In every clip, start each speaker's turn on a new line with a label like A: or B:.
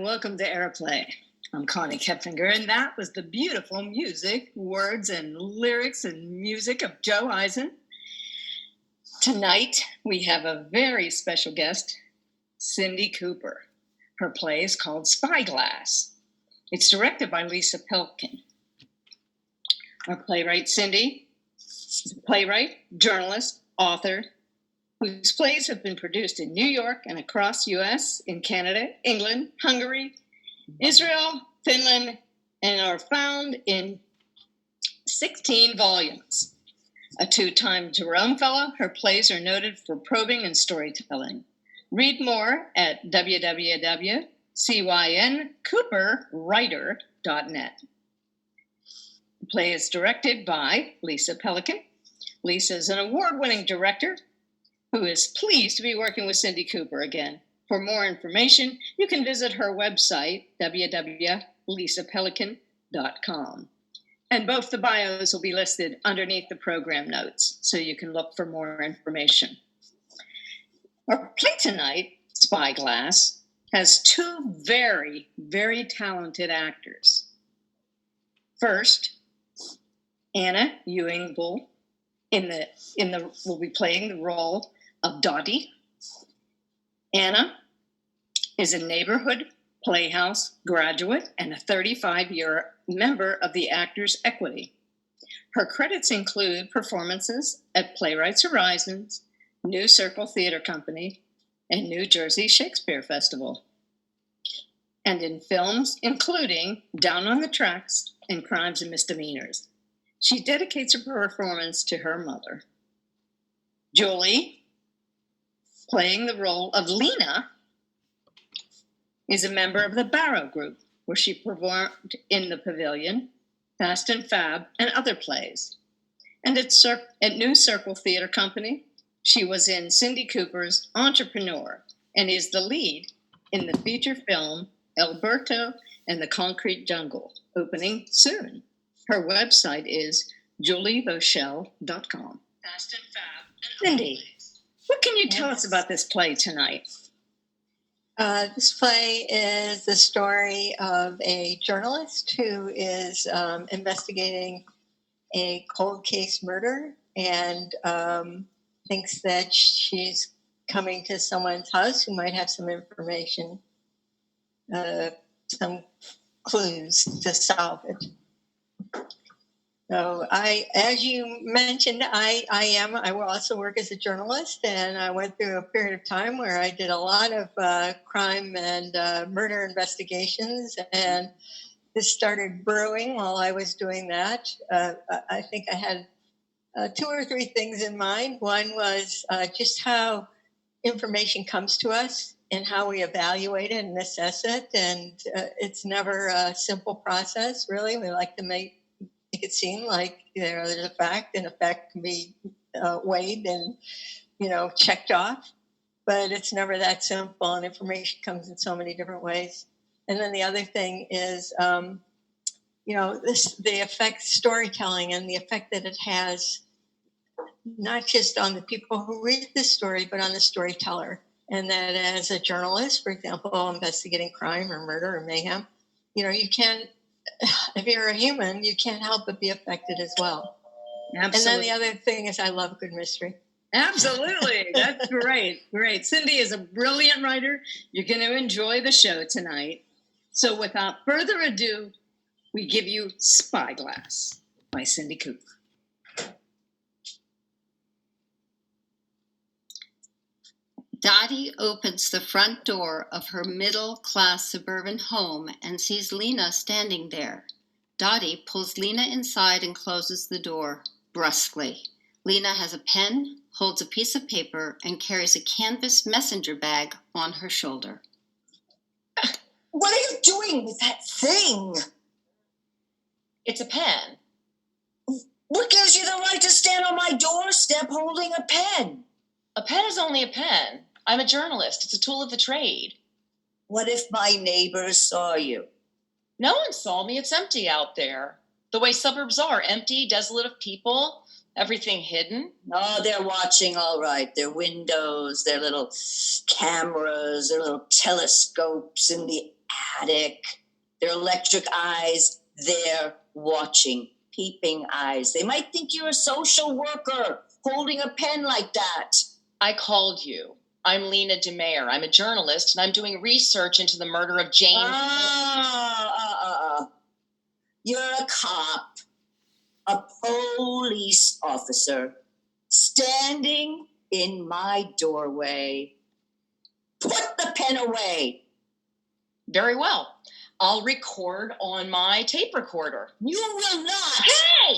A: welcome to Airplay. I'm Connie Kepfinger, and that was the beautiful music, words, and lyrics and music of Joe Eisen. Tonight, we have a very special guest, Cindy Cooper. Her play is called Spyglass. It's directed by Lisa Pelikan. Our playwright, Cindy, is a playwright, journalist, author, whose plays have been produced in New York and across U.S., in Canada, England, Hungary, Israel, Finland, and are found in 16 volumes. A two-time Jerome Fellow, her plays are noted for probing and storytelling. Read more at www.cyncooperwriter.net. The play is directed by Lisa Pelikan. Lisa is an award-winning director who is pleased to be working with Cindy Cooper again. For more information, you can visit her website, www.lisapelikan.com. And both the bios will be listed underneath the program notes, so you can look for more information. Our play tonight, Spyglass, has two very, very talented actors. First, Anna Ewing-Bull will be playing the role of Dottie. Anna is a neighborhood playhouse graduate and a 35-year member of the Actors Equity. Her credits include performances at Playwrights Horizons, New Circle Theatre Company, and New Jersey Shakespeare Festival, and in films including Down on the Tracks and Crimes and Misdemeanors. She dedicates her performance to her mother. Julie, playing the role of Lena, is a member of the Barrow Group, where she performed in The Pavilion, Fast and Fab, and other plays. And at New Circle Theatre Company, she was in Cindy Cooper's Entrepreneur and is the lead in the feature film Alberto and the Concrete Jungle, opening soon. Her website is juliebochelle.com. Fast and Fab. Cindy, what can you tell us about this play tonight?
B: This play is the story of a journalist who is investigating a cold case murder and thinks that she's coming to someone's house who might have some information, some clues to solve it. So as you mentioned, I will also work as a journalist, and I went through a period of time where I did a lot of crime and murder investigations, and this started brewing while I was doing that. I think I had two or three things in mind. One was just how information comes to us and how we evaluate it and assess it, and it's never a simple process, really. We like to make it seem like there's a fact, and a fact can be weighed and checked off, but it's never that simple, and information comes in so many different ways. And then the other thing is the effect storytelling and the effect that it has not just on the people who read the story, but on the storyteller. And that as a journalist, for example, investigating crime or murder or mayhem, you can't, if you're a human, you can't help but be affected as well. Absolutely. And then the other thing is I love good mystery.
A: Absolutely. That's great. Great. Cindy is a brilliant writer. You're going to enjoy the show tonight. So without further ado, we give you Spyglass by Cindy Cooper.
C: Dottie opens the front door of her middle-class suburban home and sees Lena standing there. Dottie pulls Lena inside and closes the door brusquely. Lena has a pen, holds a piece of paper, and carries a canvas messenger bag on her shoulder.
D: What are you doing with that thing?
E: It's a pen.
D: What gives you the right to stand on my doorstep holding a pen?
E: A pen is only a pen. I'm a journalist. It's a tool of the trade.
D: What if my neighbors saw you?
E: No one saw me. It's empty out there. The way suburbs are, empty, desolate of people, everything hidden.
D: Oh, they're watching all right. Their windows, their little cameras, their little telescopes in the attic. Their electric eyes, they're watching, peeping eyes. They might think you're a social worker holding a pen like that.
E: I called you. I'm Lena DeMayer. I'm a journalist, and I'm doing research into the murder of Jane.
D: You're a cop, a police officer, standing in my doorway. Put the pen away.
E: Very well. I'll record on my tape recorder.
D: You will not.
E: Hey!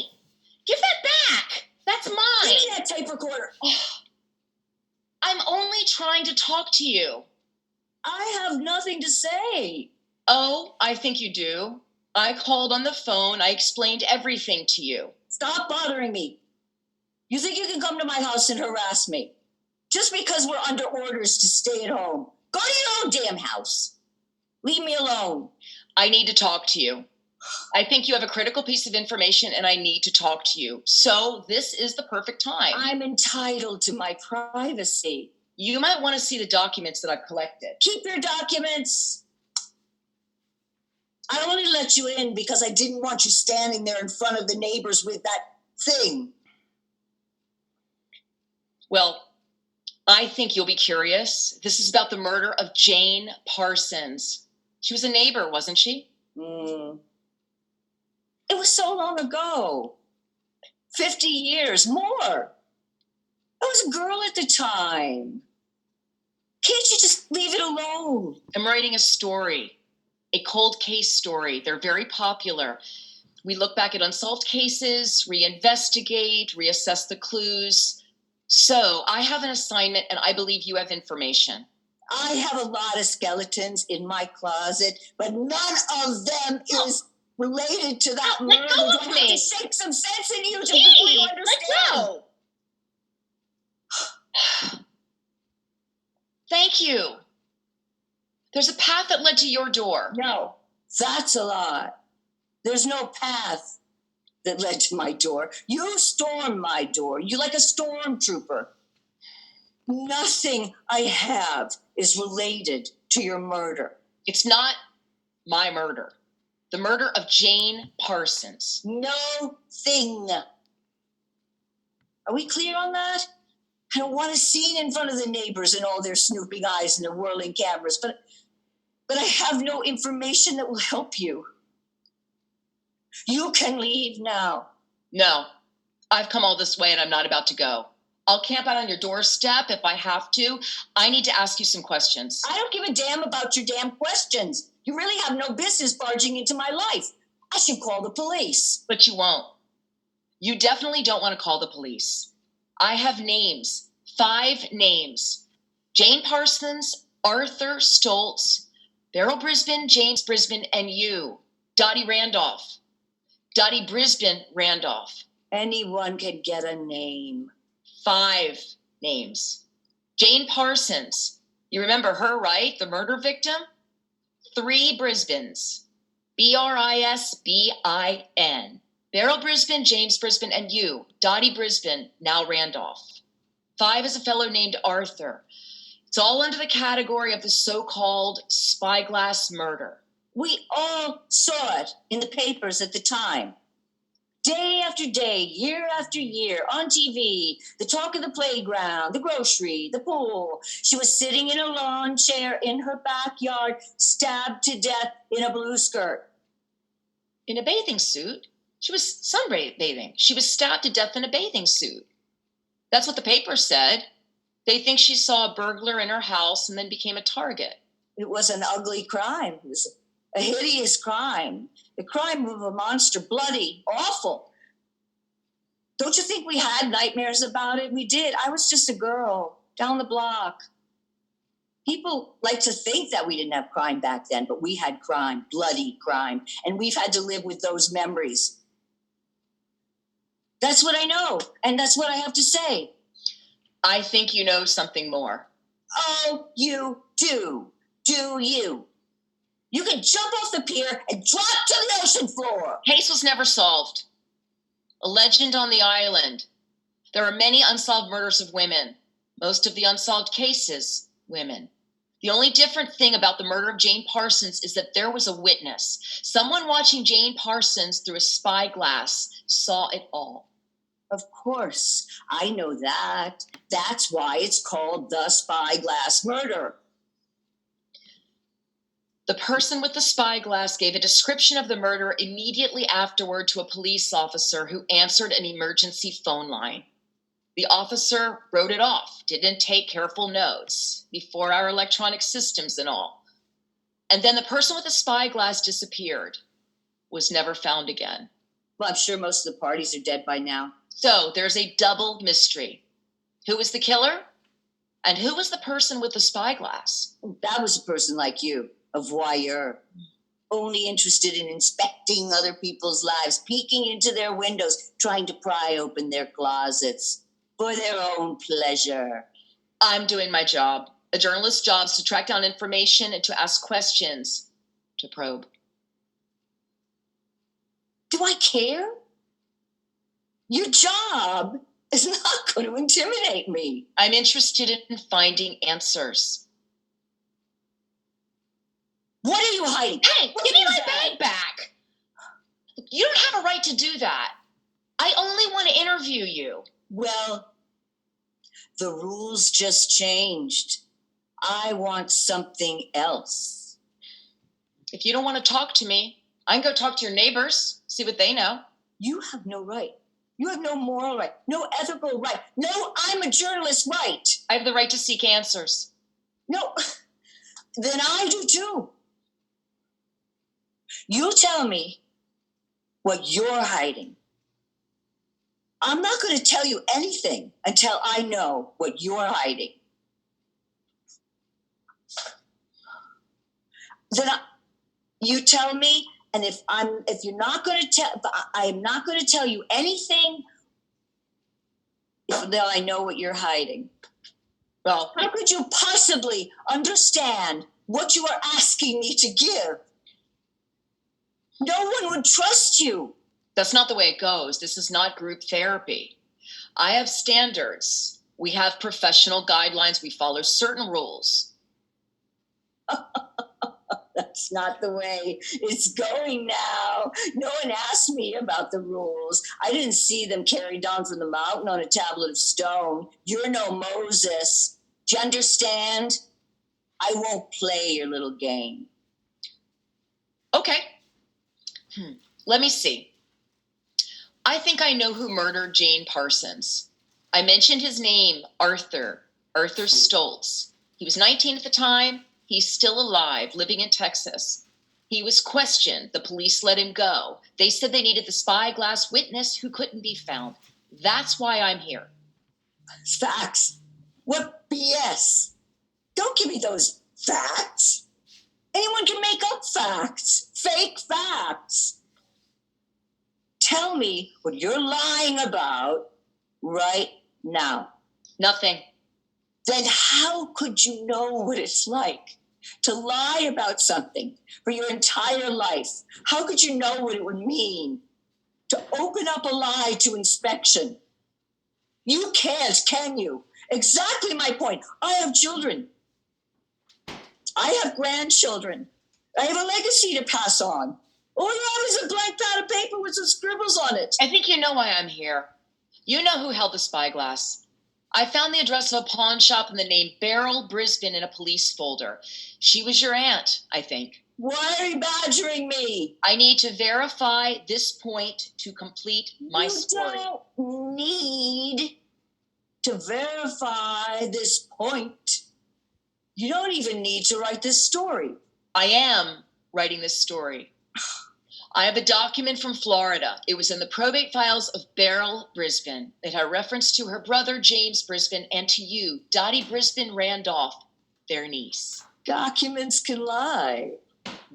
E: Give that back! That's
D: Give
E: mine!
D: me that tape recorder.
E: I'm only trying to talk to you.
D: I have nothing to say.
E: Oh, I think you do. I called on the phone. I explained everything to you.
D: Stop bothering me. You think you can come to my house and harass me? Just because we're under orders to stay at home. Go to your own damn house. Leave me alone.
E: I need to talk to you. I think you have a critical piece of information and I need to talk to you. So this is the perfect time.
D: I'm entitled to my privacy.
E: You might want to see the documents that I've collected.
D: Keep your documents. I only let you in because I didn't want you standing there in front of the neighbors with that thing.
E: Well, I think you'll be curious. This is about the murder of Jane Parsons. She was a neighbor, wasn't she?
D: It was so long ago. 50 years, more. I was a girl at the time. Can't you just leave it alone?
E: I'm writing a story, a cold case story. They're very popular. We look back at unsolved cases, reinvestigate, reassess the clues. So I have an assignment and I believe you have information.
D: I have a lot of skeletons in my closet, but none of them is related to that
E: let
D: murder.
E: go of
D: You have
E: me.
D: to shake some sense in you to
E: Hey,
D: really
E: let
D: understand.
E: go. Thank you. There's a path that led to your door.
D: No, that's a lie. There's no path that led to my door. You stormed my door. You like a stormtrooper. Nothing I have is related to your murder.
E: It's not my murder. The murder of Jane Parsons.
D: No thing. Are we clear on that? I don't want a scene in front of the neighbors and all their snooping eyes and their whirling cameras, but I have no information that will help you. You can leave now.
E: No, I've come all this way and I'm not about to go. I'll camp out on your doorstep if I have to. I need to ask you some questions.
D: I don't give a damn about your damn questions. You really have no business barging into my life. I should call the police.
E: But you won't. You definitely don't want to call the police. I have names, 5 names. Jane Parsons, Arthur Stoltz, Beryl Brisbane, James Brisbane, and you, Dottie Randolph. Dottie Brisbane Randolph.
D: Anyone can get a name.
E: 5 names. Jane Parsons. You remember her, right? The murder victim? 3 Brisbanes. Brisbin. Beryl Brisbane, James Brisbane, and you, Dottie Brisbane, now Randolph. 5 is a fellow named Arthur. It's all under the category of the so-called Spyglass murder.
D: We all saw it in the papers at the time. Day after day, year after year, on TV, the talk of the playground, the grocery, the pool. She was sitting in a lawn chair in her backyard, stabbed to death in a blue skirt.
E: In a bathing suit? She was sunbathing. She was stabbed to death in a bathing suit. That's what the paper said. They think she saw a burglar in her house and then became a target.
D: It was an ugly crime. It was a hideous crime. The crime of a monster, bloody, awful. Don't you think we had nightmares about it? We did. I was just a girl down the block. People like to think that we didn't have crime back then, but we had crime, bloody crime, and we've had to live with those memories. That's what I know, and that's what I have to say.
E: I think you know something more.
D: Oh, you do. Do you? You can jump off the pier and drop to the ocean floor.
E: Case was never solved. A legend on the island. There are many unsolved murders of women. Most of the unsolved cases, women. The only different thing about the murder of Jane Parsons is that there was a witness. Someone watching Jane Parsons through a spyglass saw it all.
D: Of course, I know that. That's why it's called the Spyglass murder.
E: The person with the spyglass gave a description of the murder immediately afterward to a police officer who answered an emergency phone line. The officer wrote it off, didn't take careful notes, before our electronic systems and all. And then the person with the spyglass disappeared, was never found again.
D: Well, I'm sure most of the parties are dead by now.
E: So there's a double mystery. Who was the killer? And who was the person with the spyglass?
D: That was a person like you, a voyeur, only interested in inspecting other people's lives, peeking into their windows, trying to pry open their closets for their own pleasure.
E: I'm doing my job. A journalist's job is to track down information and to ask questions, to probe.
D: Do I care? Your job is not going to intimidate me.
E: I'm interested in finding answers.
D: What are you hiding?
E: Hey, give me my bag back. You don't have a right to do that. I only want to interview you.
D: Well, the rules just changed. I want something else.
E: If you don't want to talk to me, I can go talk to your neighbors, see what they know.
D: You have no right. You have no moral right, no ethical right. No, I'm a journalist right.
E: I have the right to seek answers.
D: No, then I do too. You tell me what you're hiding. I'm not going to tell you anything until I know what you're hiding. Then you tell me, and if you're not going to tell, I am not going to tell you anything until I know what you're hiding.
E: Well,
D: how could you possibly understand what you are asking me to give? No one would trust you.
E: That's not the way it goes. This is not group therapy. I have standards. We have professional guidelines. We follow certain rules.
D: That's not the way it's going now. No one asked me about the rules. I didn't see them carried down from the mountain on a tablet of stone. You're no Moses. Do you understand? I won't play your little game.
E: Okay. Let me see. I think I know who murdered Jane Parsons. I mentioned his name, Arthur Stoltz. He was 19 at the time. He's still alive, living in Texas. He was questioned. The police let him go. They said they needed the spyglass witness who couldn't be found. That's why I'm here.
D: Facts. What BS? Don't give me those facts. Anyone can make up facts. Fake facts. Tell me what you're lying about right now.
E: Nothing.
D: Then how could you know what it's like to lie about something for your entire life? How could you know what it would mean to open up a lie to inspection? You can't, can you? Exactly my point. I have children. I have grandchildren. I have a legacy to pass on. All you have is a blank pad of paper with some scribbles on it.
E: I think you know why I'm here. You know who held the spyglass. I found the address of a pawn shop and the name Beryl Brisbane in a police folder. She was your aunt, I think.
D: Why are you badgering me?
E: I need to verify this point to complete my story.
D: You don't need to verify this point. You don't even need to write this story.
E: I am writing this story. I have a document from Florida. It was in the probate files of Beryl Brisbane. It had reference to her brother, James Brisbane, and to you, Dottie Brisbane Randolph, their niece.
D: Documents can lie.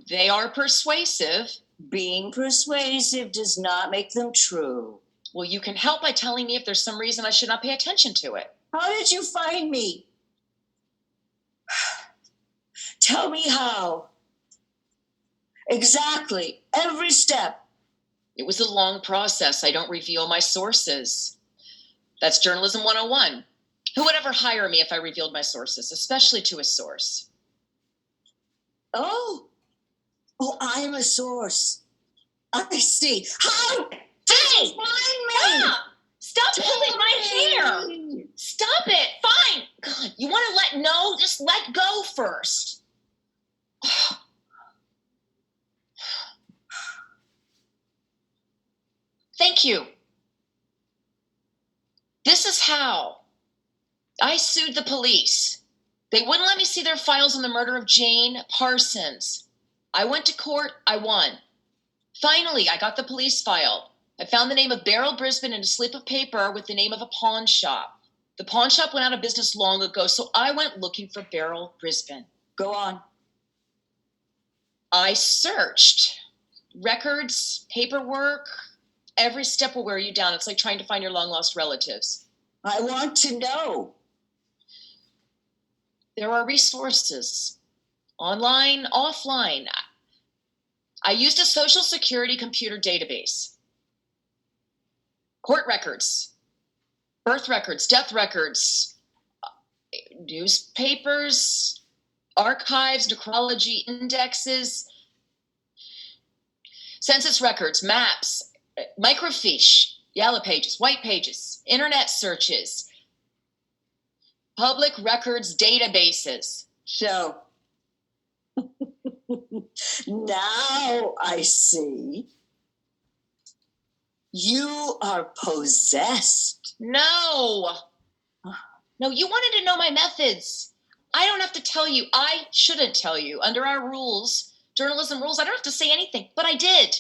E: They are persuasive.
D: Being persuasive does not make them true.
E: Well, you can help by telling me if there's some reason I should not pay attention to it.
D: How did you find me? Tell me how. Exactly. Every step.
E: It was a long process. I don't reveal my sources. That's journalism 101. Who would ever hire me if I revealed my sources, especially to a source?
D: Oh, I am a source. I see. How did you find me?
E: Stop pulling my hair! Stop it! Fine! God, you want to just let go first. Thank you. This is how. I sued the police. They wouldn't let me see their files on the murder of Jane Parsons. I went to court. I won. Finally, I got the police file. I found the name of Beryl Brisbane in a slip of paper with the name of a pawn shop. The pawn shop went out of business long ago, so I went looking for Beryl Brisbane.
D: Go on.
E: I searched. Records, paperwork, every step will wear you down. It's like trying to find your long-lost relatives.
D: I want to know.
E: There are resources, online, offline. I used a Social Security computer database. Court records, birth records, death records, newspapers, archives, necrology indexes, census records, maps, microfiche, yellow pages, white pages, internet searches, public records databases.
D: So, now I see. You are possessed.
E: No, you wanted to know my methods. I don't have to tell you. I shouldn't tell you. Under our rules, journalism rules, I don't have to say anything, but I did.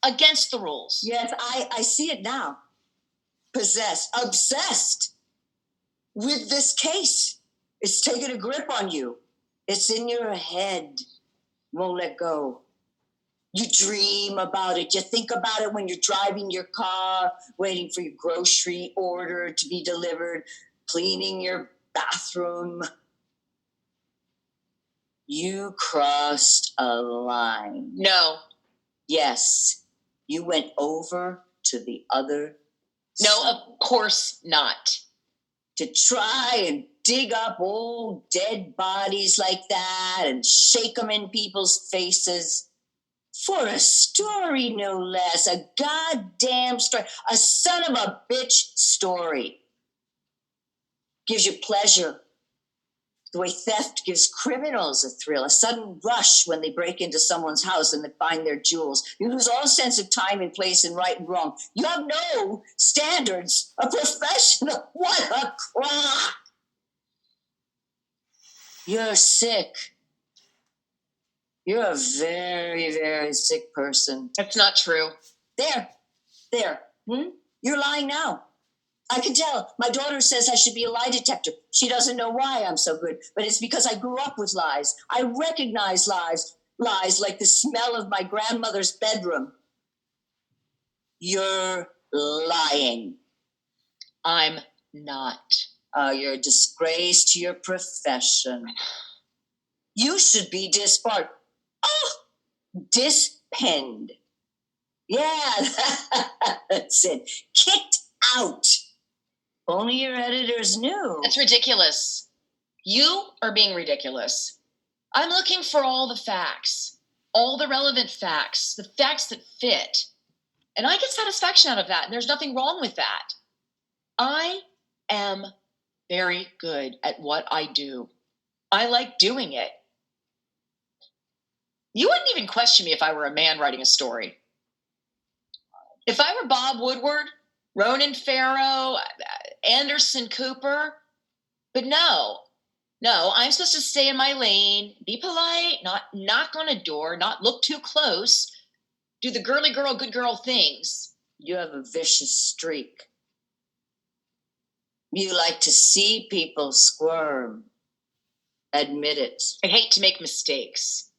E: Against the rules.
D: Yes, I see it now. Possessed, obsessed with this case. It's taken a grip on you. It's in your head. Won't let go. You dream about it. You think about it when you're driving your car, waiting for your grocery order to be delivered, cleaning your bathroom. You crossed a line.
E: No.
D: Yes, you went over to the other
E: No,
D: side.
E: of course not.
D: To try and dig up old dead bodies like that and shake them in people's faces. For a story, no less. A goddamn story. A son of a bitch story. Gives you pleasure. The way theft gives criminals a thrill, a sudden rush when they break into someone's house and they find their jewels. You lose all sense of time and place and right and wrong. You have no standards. A professional. What a crock. You're sick. You're a very, very sick person.
E: That's not true.
D: There. You're lying now. I can tell. My daughter says I should be a lie detector. She doesn't know why I'm so good, but it's because I grew up with lies. I recognize lies like the smell of my grandmother's bedroom. You're lying.
E: I'm not.
D: You're a disgrace to your profession. You should be disbarred. Dispenned. Yeah, that's it. Kicked out. Only your editors knew.
E: That's ridiculous. You are being ridiculous. I'm looking for all the facts, all the relevant facts, the facts that fit. And I get satisfaction out of that, and there's nothing wrong with that. I am very good at what I do. I like doing it. You wouldn't even question me if I were a man writing a story. If I were Bob Woodward, Ronan Farrow, Anderson Cooper, but no, I'm supposed to stay in my lane, be polite, not knock on a door, not look too close, do the girly girl, good girl things.
D: You have a vicious streak. You like to see people squirm. Admit it.
E: I hate to make mistakes.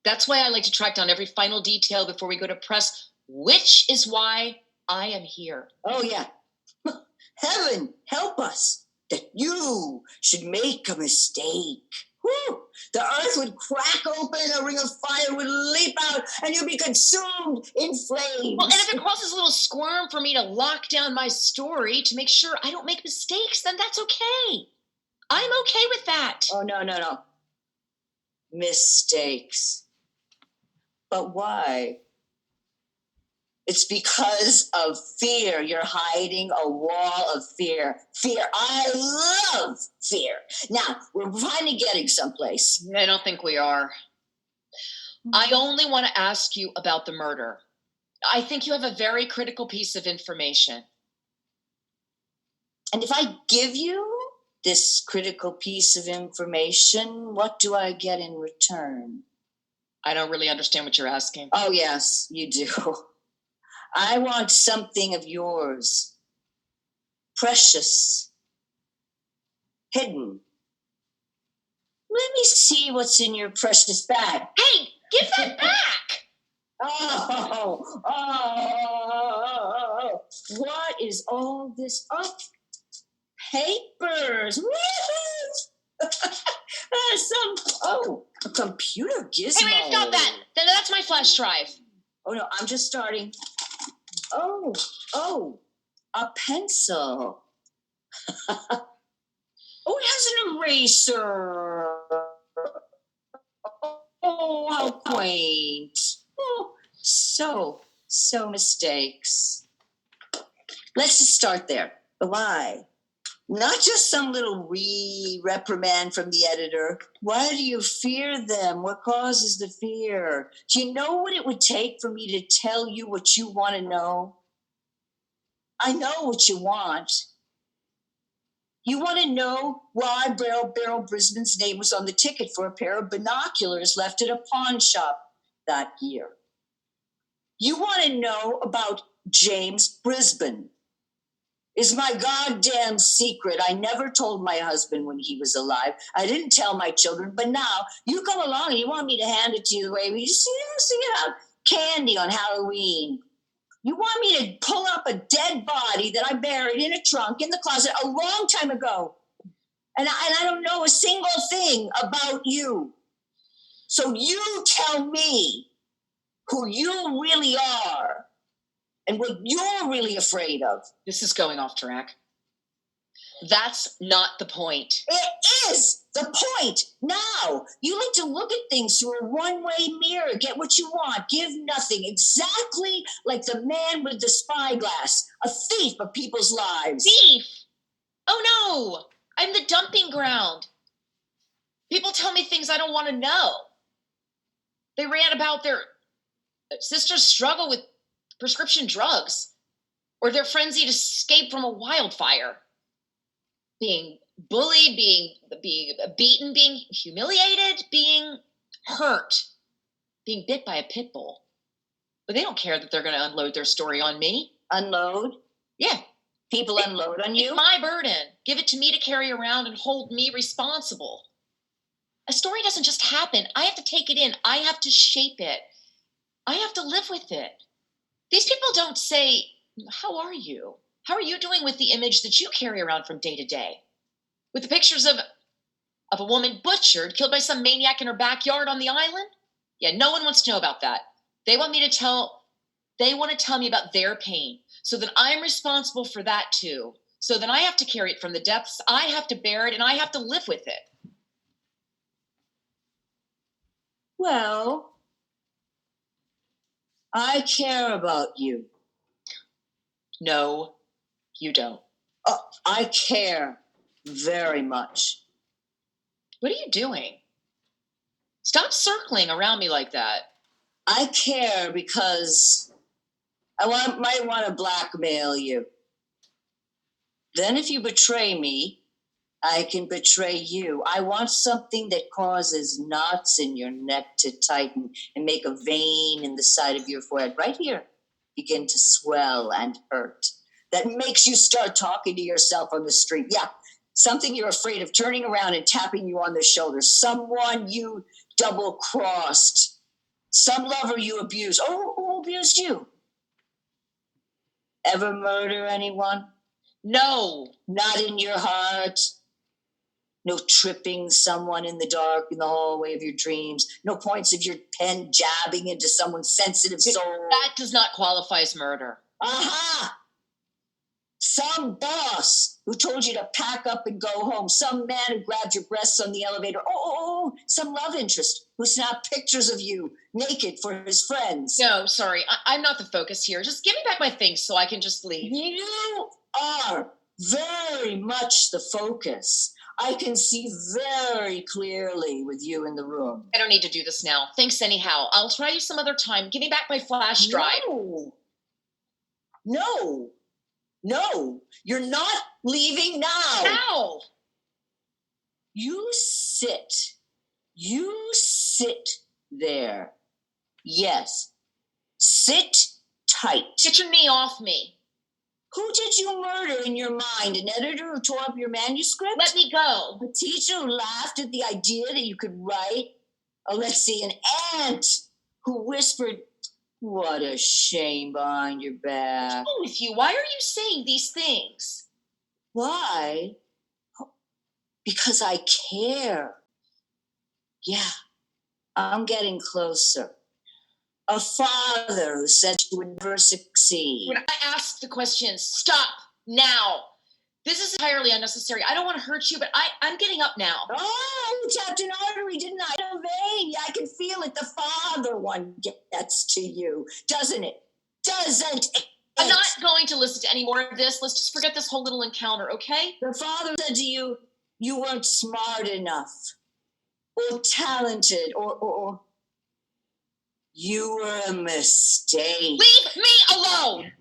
E: That's why I like to track down every final detail before we go to press, which is why I am here.
D: Oh, yeah. Heaven help us that you should make a mistake. Whew. The earth would crack open, a ring of fire would leap out, and you'd be consumed in flames.
E: Well, and if it causes a little squirm for me to lock down my story to make sure I don't make mistakes, then that's okay. I'm okay with that.
D: Oh, no. mistakes. But why? It's because of fear. You're hiding a wall of fear. Fear. I love fear. Now, we're finally getting someplace.
E: I don't think we are. I only want to ask you about the murder. I think you have a very critical piece of information.
D: And if I give you this critical piece of information, what do I get in return?
E: I don't really understand what you're asking.
D: Oh, yes, you do. I want something of yours. Precious. Hidden. Let me see what's in your precious bag.
E: Hey, give that back!
D: Oh, what is all this? Oh, papers. A computer gizmo.
E: Hey, wait, stop that. That's my flash drive.
D: Oh, no, I'm just starting. Oh, a pencil. Oh, it has an eraser. Oh, how quaint. Oh, so mistakes. Let's just start there. Why? Not just some little reprimand from the editor. Why do you fear them? What causes the fear? Do you know what it would take for me to tell you what you want to know? I know what you want. You want to know why Beryl Brisbane's name was on the ticket for a pair of binoculars left at a pawn shop that year. You want to know about James Brisbane. It's my goddamn secret. I never told my husband when he was alive. I didn't tell my children, but now you come along and you want me to hand it to you the way we see it out candy on Halloween. You want me to pull up a dead body that I buried in a trunk in the closet a long time ago. And I don't know a single thing about you. So you tell me who you really are and what you're really afraid of.
E: This is going off track. That's not the point.
D: It is the point. Now, you like to look at things through a one-way mirror, get what you want, give nothing, exactly like the man with the spyglass, a thief of people's lives.
E: Thief? Oh no, I'm the dumping ground. People tell me things I don't want to know. They ran about their sister's struggle with prescription drugs, or their frenzied escape from a wildfire. Being bullied, being beaten, being humiliated, being hurt, being bit by a pit bull. But they don't care that they're going to unload their story on me.
D: Unload?
E: Yeah.
D: People unload on you?
E: It's my burden. Give it to me to carry around and hold me responsible. A story doesn't just happen. I have to take it in. I have to shape it. I have to live with it. These people don't say, how are you? How are you doing with the image that you carry around from day to day? With the pictures of a woman butchered, killed by some maniac in her backyard on the island? Yeah, no one wants to know about that. They want to tell me about their pain, so that I'm responsible for that too. So that I have to carry it from the depths, I have to bear it, and I have to live with it.
D: Well, I care about you.
E: No, you don't.
D: Oh, I care very much.
E: What are you doing? Stop circling around me like that.
D: I care because I might want to blackmail you. Then if you betray me, I can betray you. I want something that causes knots in your neck to tighten and make a vein in the side of your forehead, right here, begin to swell and hurt. That makes you start talking to yourself on the street. Yeah, something you're afraid of turning around and tapping you on the shoulder. Someone you double-crossed. Some lover you abused. Oh, who abused you? Ever murder anyone?
E: No.
D: Not in your heart. No tripping someone in the dark in the hallway of your dreams. No points of your pen jabbing into someone's sensitive soul.
E: That does not qualify as murder.
D: Aha! Some boss who told you to pack up and go home, some man who grabbed your breasts on the elevator, some love interest who snapped pictures of you naked for his friends.
E: No, sorry, I'm not the focus here. Just give me back my things so I can just leave.
D: You are very much the focus. I can see very clearly with you in the room.
E: I don't need to do this now. Thanks anyhow. I'll try you some other time. Give me back my flash drive.
D: No, you're not leaving now.
E: Ow!
D: You sit there. Yes, sit tight.
E: Get your knee off me.
D: Who did you murder in your mind? An editor who tore up your manuscript?
E: Let me go.
D: A teacher who laughed at the idea that you could write? Oh, let's see, an aunt who whispered, "What a shame," behind your back.
E: What's wrong with you? Why are you saying these things?
D: Why? Because I care. Yeah, I'm getting closer. A father who said you would never succeed.
E: When I ask the questions, stop now. This is entirely unnecessary. I don't want to hurt you, but I'm getting up now.
D: Oh, tapped an artery, didn't I? A vein. Yeah, I can feel it. The father one gets to you, doesn't it? Doesn't it?
E: I'm not going to listen to any more of this. Let's just forget this whole little encounter, okay?
D: The father said to you, you weren't smart enough, or talented, or you were a mistake.
E: Leave me alone!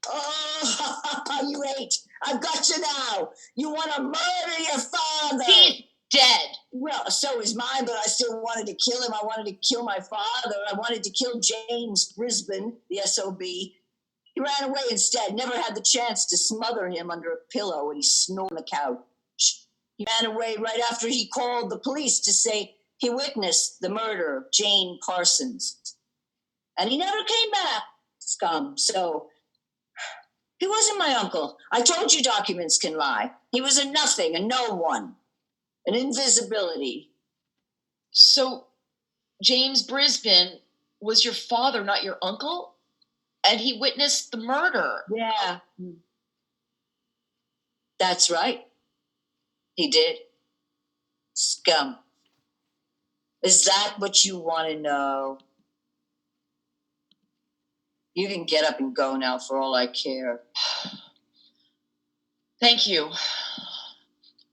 D: Oh, you ain't. I've got you now. You want to murder your father.
E: He's dead.
D: Well, so is mine, but I still wanted to kill him. I wanted to kill my father. I wanted to kill James Brisbane, the SOB. He ran away instead, never had the chance to smother him under a pillow when he snored on the couch. He ran away right after he called the police to say he witnessed the murder of Jane Parsons. And he never came back, scum. So he wasn't my uncle. I told you documents can lie. He was a nothing, a no one, an invisibility.
E: So James Brisbane was your father, not your uncle? And he witnessed the murder.
D: Yeah. That's right. He did. Scum. Is that what you want to know? You can get up and go now for all I care.
E: Thank you.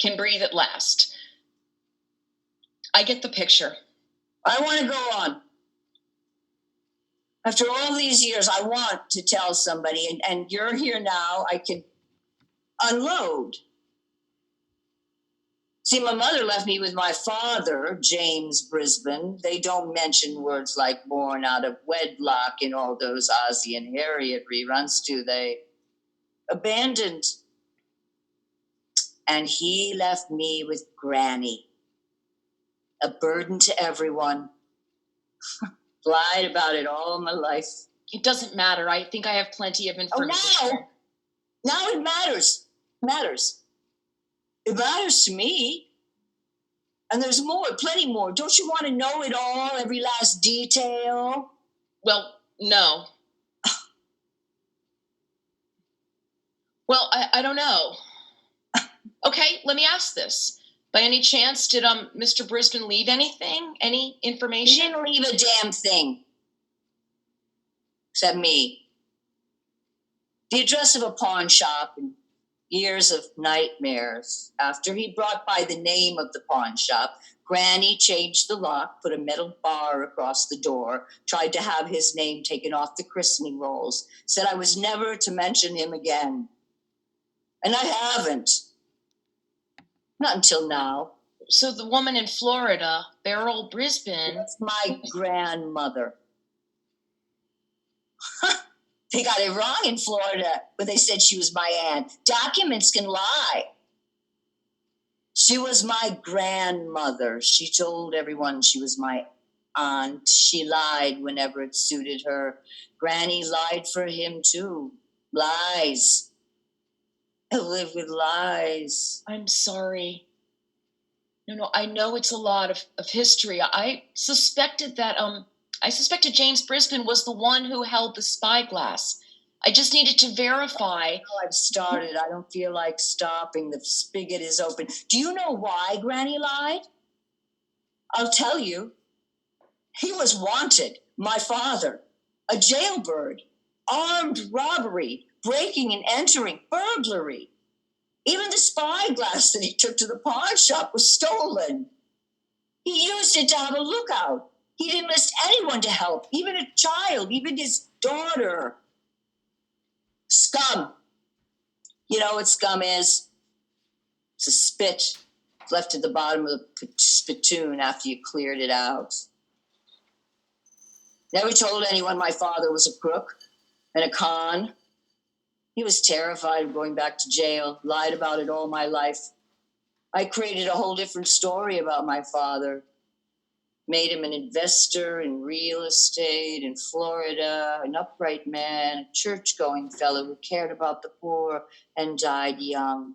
E: Can breathe at last. I get the picture.
D: I want to go on. After all these years, I want to tell somebody, and you're here now. I can unload. See, my mother left me with my father, James Brisbane. They don't mention words like born out of wedlock in all those Ozzie and Harriet reruns, do they? Abandoned. And he left me with Granny. A burden to everyone. Lied about it all my life.
E: It doesn't matter. I think I have plenty of information.
D: Oh, now it matters. Matters. It matters to me. And there's more, plenty more. Don't you want to know it all, every last detail?
E: Well, no. Well, I don't know. Okay, let me ask this. By any chance, did Mr. Brisbane leave anything? Any
D: He
E: information?
D: didn't leave a damn thing. Except me. The address of a pawn shop and years of nightmares. After he brought by the name of the pawn shop, Granny changed the lock, put a metal bar across the door, tried to have his name taken off the christening rolls, said I was never to mention him again. And I haven't. Not until now.
E: So the woman in Florida, Beryl Brisbane.
D: That's my grandmother. They got it wrong in Florida when they said she was my aunt. Documents can lie. She was my grandmother. She told everyone she was my aunt. She lied whenever it suited her. Granny lied for him too. Lies. I live with lies.
E: I'm sorry. No, I know it's a lot of history. I suspected James Brisbane was the one who held the spyglass. I just needed to verify.
D: I've started. I don't feel like stopping. The spigot is open. Do you know why Granny lied? I'll tell you. He was wanted, my father, a jailbird, armed robbery, breaking and entering, burglary. Even the spyglass that he took to the pawn shop was stolen. He used it to have a lookout. He didn't enlist anyone to help, even a child, even his daughter. Scum. You know what scum is? It's a spit left at the bottom of the spittoon after you cleared it out. Never told anyone my father was a crook and a con. He was terrified of going back to jail, lied about it all my life. I created a whole different story about my father. Made him an investor in real estate in Florida, an upright man, a church-going fellow who cared about the poor and died young.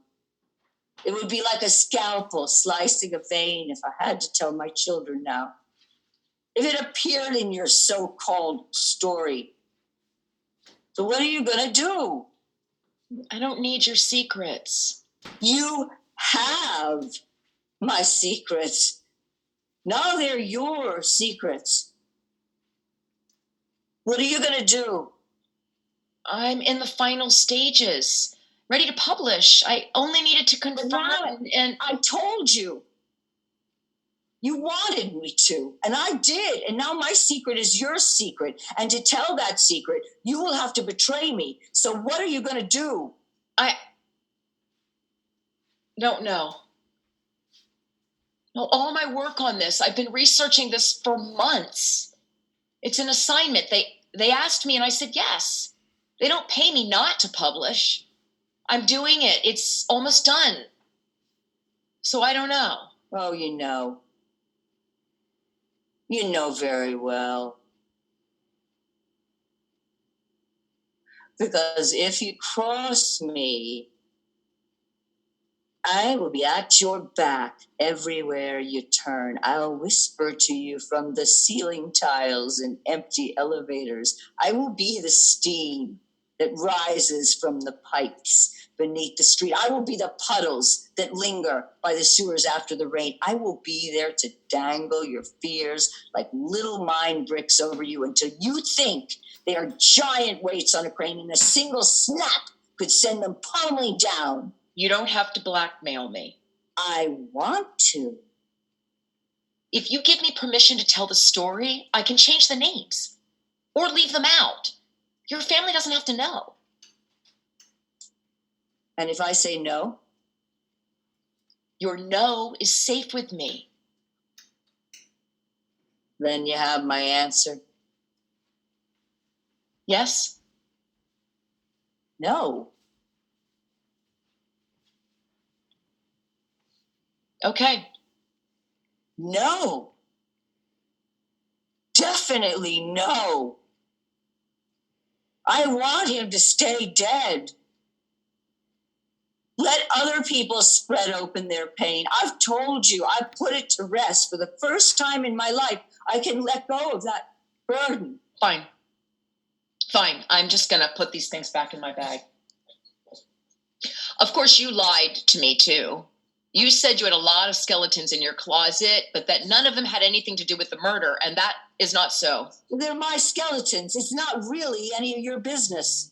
D: It would be like a scalpel slicing a vein if I had to tell my children now. If it appeared in your so-called story. So what are you going to do?
E: I don't need your secrets.
D: You have my secrets. Now they're your secrets. What are you going to do?
E: I'm in the final stages, ready to publish. I only needed to confirm and
D: I told you. You wanted me to, and I did. And now my secret is your secret. And to tell that secret, you will have to betray me. So what are you going to do?
E: I don't know. No, all my work on this, I've been researching this for months. It's an assignment. They asked me and I said yes. They don't pay me not to publish. I'm doing it. It's almost done. So I don't know.
D: Oh, you know. You know very well. Because if you cross me, I will be at your back everywhere you turn. I'll whisper to you from the ceiling tiles and empty elevators. I will be the steam that rises from the pipes beneath the street. I will be the puddles that linger by the sewers after the rain. I will be there to dangle your fears like little mine bricks over you until you think they are giant weights on a crane and a single snap could send them pummeling down.
E: You don't have to blackmail me.
D: I want to.
E: If you give me permission to tell the story, I can change the names or leave them out. Your family doesn't have to know.
D: And if I say no?
E: Your no is safe with me.
D: Then you have my answer.
E: Yes?
D: No.
E: Okay.
D: No. Definitely no. I want him to stay dead. Let other people spread open their pain. I've told you, I've put it to rest. For the first time in my life, I can let go of that burden.
E: Fine. I'm just going to put these things back in my bag. Of course, you lied to me, too. You said you had a lot of skeletons in your closet, but that none of them had anything to do with the murder, and that is not so.
D: They're my skeletons. It's not really any of your business.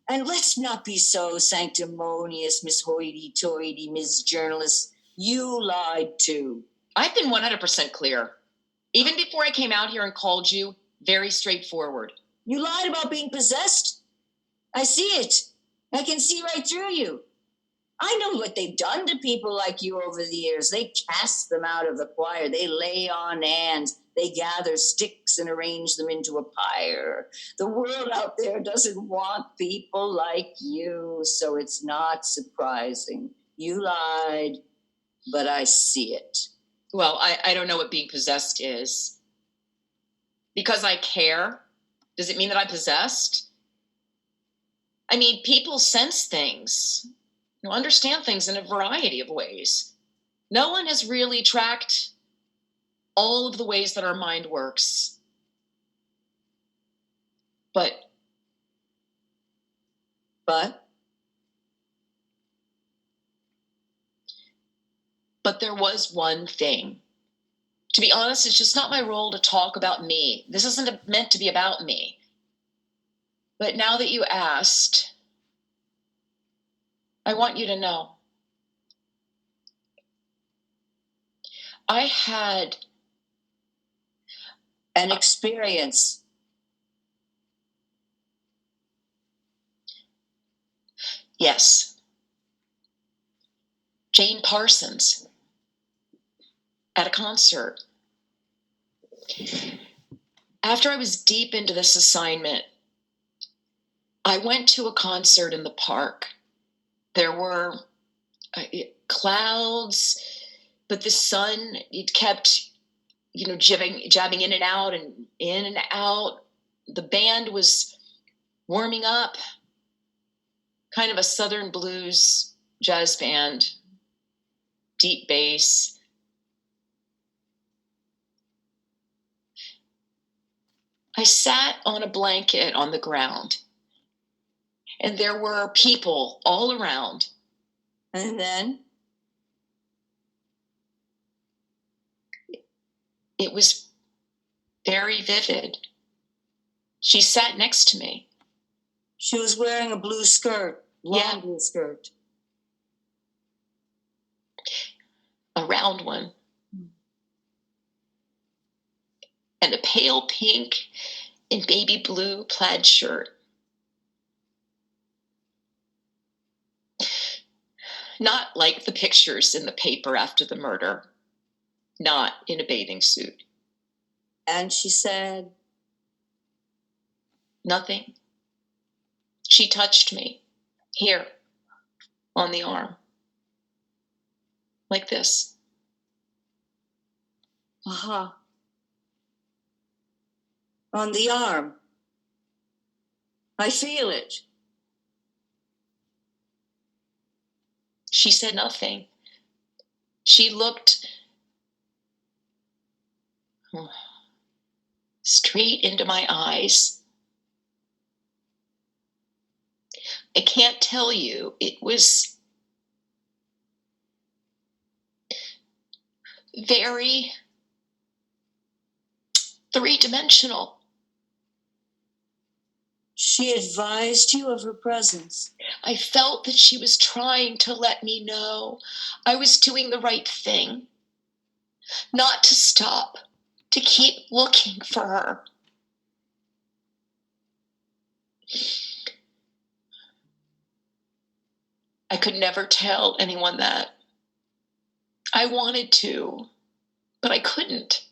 D: And let's not be so sanctimonious, Miss Hoity-Toity, Miss Journalist. You lied too.
E: I've been 100% clear. Even before I came out here and called you, very straightforward.
D: You lied about being possessed. I see it. I can see right through you. I know what they've done to people like you over the years. They cast them out of the choir. They lay on hands. They gather sticks and arrange them into a pyre. The world out there doesn't want people like you, so it's not surprising. You lied, but I see it.
E: Well, I don't know what being possessed is. Because I care, does it mean that I'm possessed? I mean, people sense things, understand things in a variety of ways. No one has really tracked all of the ways that our mind works. But But there was one thing. To be honest, it's just not my role to talk about me. This isn't meant to be about me. But now that you asked, I want you to know. I had
D: An experience.
E: Yes. Jane Parsons at a concert. After I was deep into this assignment, I went to a concert in the park. There were clouds, but the sun, it kept, jabbing in and out and in and out. The band was warming up, kind of a Southern blues jazz band, deep bass. I sat on a blanket on the ground, and there were people all around.
D: And then?
E: It was very vivid. She sat next to me.
D: She was wearing a blue skirt, long blue skirt.
E: A round one. And a pale pink and baby blue plaid shirt. Not like the pictures in the paper after the murder. Not in a bathing suit.
D: And she said?
E: Nothing. She touched me. Here. On the arm. Like this.
D: Uh-huh. On the arm. I feel it.
E: She said nothing. She looked straight into my eyes. I can't tell you. It was very three-dimensional.
D: She advised you of her presence.
E: I felt that she was trying to let me know I was doing the right thing. Not to stop, to keep looking for her. I could never tell anyone that. I wanted to, but I couldn't.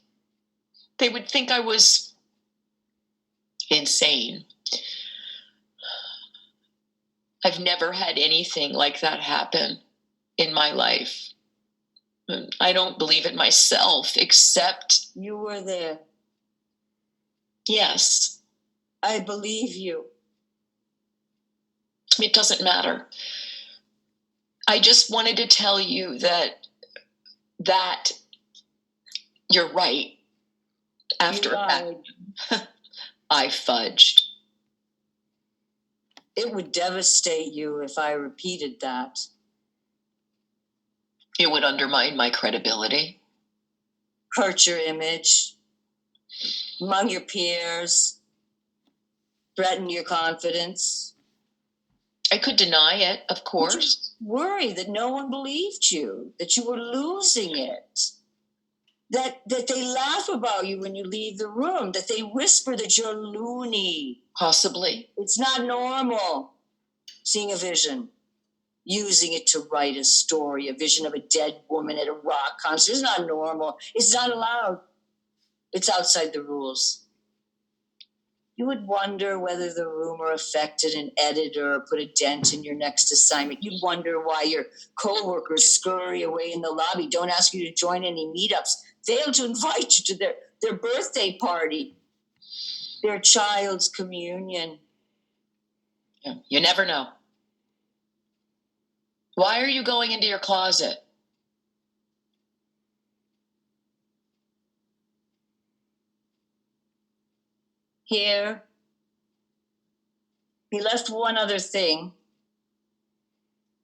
E: They would think I was insane. I've never had anything like that happen in my life. I don't believe it myself, except...
D: You were there.
E: Yes.
D: I believe you.
E: It doesn't matter. I just wanted to tell you that you're right. After that, I fudged.
D: It would devastate you if I repeated that.
E: It would undermine my credibility.
D: Hurt your image among your peers. Threaten your confidence.
E: I could deny it, of course.
D: Worry that no one believed you, that you were losing it. That they laugh about you when you leave the room, that they whisper that you're loony.
E: Possibly.
D: It's not normal. Seeing a vision, using it to write a story, a vision of a dead woman at a rock concert. It's not normal. It's not allowed. It's outside the rules. You would wonder whether the rumor affected an editor or put a dent in your next assignment. You'd wonder why your coworkers scurry away in the lobby, don't ask you to join any meetups, fail to invite you to their birthday party, their child's communion.
E: Yeah, you never know. Why are you going into your closet?
D: Here. He left one other thing.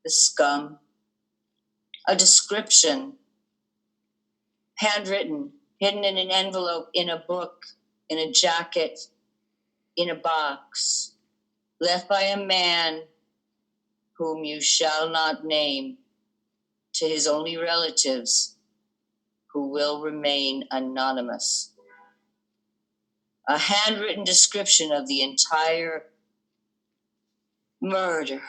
D: the scum. A description, handwritten, hidden in an envelope, in a book, in a jacket, in a box, left by a man whom you shall not name, to his only relatives, who will remain anonymous. A handwritten description of the entire murder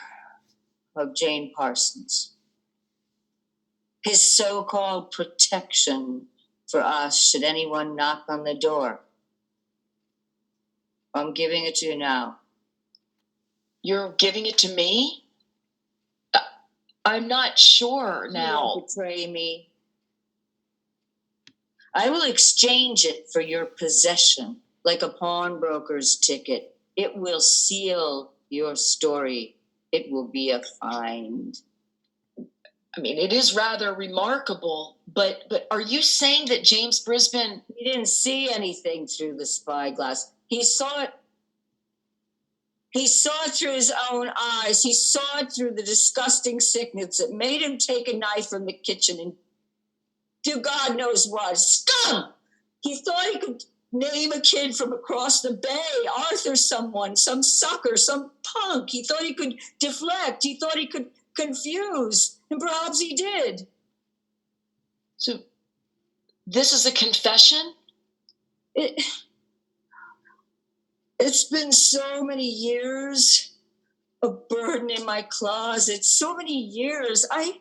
D: of Jane Parsons. His so-called protection for us should anyone knock on the door. I'm giving it to you now.
E: You're giving it to me? I'm not sure
D: You
E: now.
D: won't betray me. I will exchange it for your possession, like a pawnbroker's ticket. It will seal your story. It will be a find.
E: I mean, it is rather remarkable, but are you saying that James Brisbane...
D: He didn't see anything through the spyglass. He saw it. He saw it through his own eyes. He saw it through the disgusting sickness that made him take a knife from the kitchen and do God knows what. Scum! He thought he could name a kid from across the bay, Arthur someone, some sucker, some punk. He thought he could deflect. He thought he could confuse. And perhaps he did.
E: So this is a confession?
D: It's been so many years, a burden in my closet, so many years. I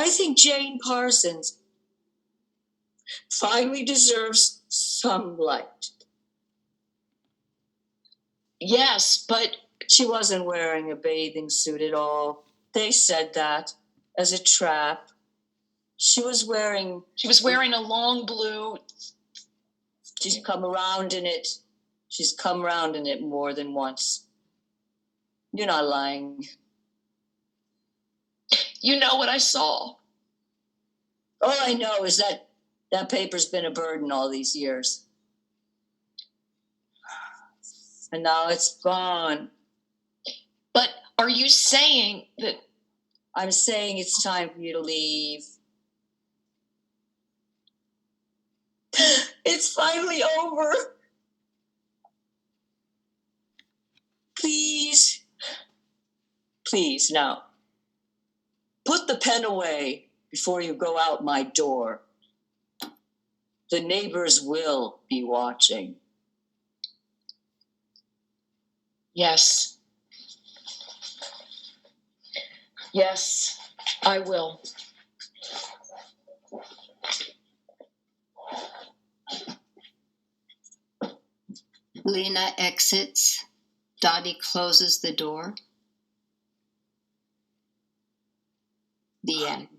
D: think Jane Parsons finally deserves some light.
E: Yes, but
D: She wasn't wearing a bathing suit at all. They said that as a trap. She was wearing
E: a long blue...
D: She's come around in it. She's come around in it more than once. You're not lying.
E: You know what I saw.
D: All I know is that paper's been a burden all these years. And now it's gone.
E: But are you saying that...
D: I'm saying it's time for you to leave. It's finally over. Please. Please, now. Put the pen away before you go out my door. The neighbors will be watching.
E: Yes. Yes, I will.
C: Lena exits. Dottie closes the door. The end.